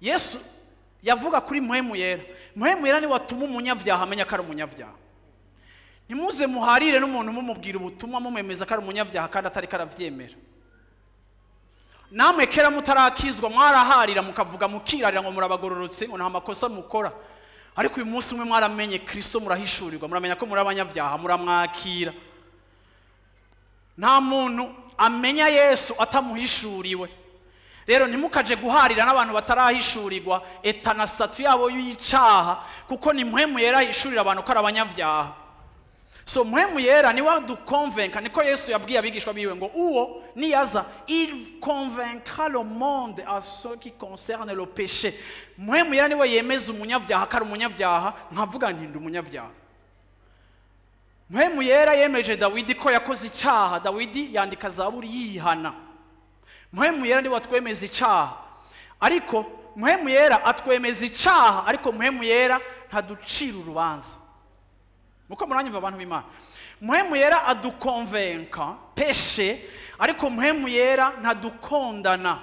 Yesu yavuga kuri mpwemu yera. Mpwemu yera ni watuma umunyavyaha amenya ko ari umunyavyaha. Nimuze muharire n'umuntu mumubwira ubutumwa mumemeza ko ari umunyavyaha kandi atari karavyemera. Namwe kera mutarakizwa mwaraharira mukavuga mukirarira ngo murabagororotse ngo nta makosa mukora. Ariko uyu munsi umwe mwaramenye Kristo murahishurirwa muramenya ko muri abanyavyaha muramwakira. Nta muntu amenya Yesu atamuhishuriwe. Rero ntimukaje guharira n'abantu batarahishurirwa eta na statut yabo y'icaha kuko ni mpwemu yera hishurira abantu ko ari abanyavyaha. So mpwemu yera ni wa duconvaincre niko Yesu yabwiye abigishwa biwe ngo uwo niyaza il convaincra le monde à ce qui concerne le péché. Mpwemu yera niwe yemeza umunyavyaha ko ari umunyavyaha nkavuga nti ndi umunyavyaha. Mpwemu yera yemeje Dawidi ko yakoze icaha. Dawidi yandika Zaburi yihana. Mpwemu yera ndi watwemeza icaha. Ariko mpwemu yera atwemeza icaha ariko mpwemu yera ntaducira urubanza. Muko muranyumva abantu b'Imana. Mpwemu yera aduconvaincre péché ariko mpwemu yera ntadukondana.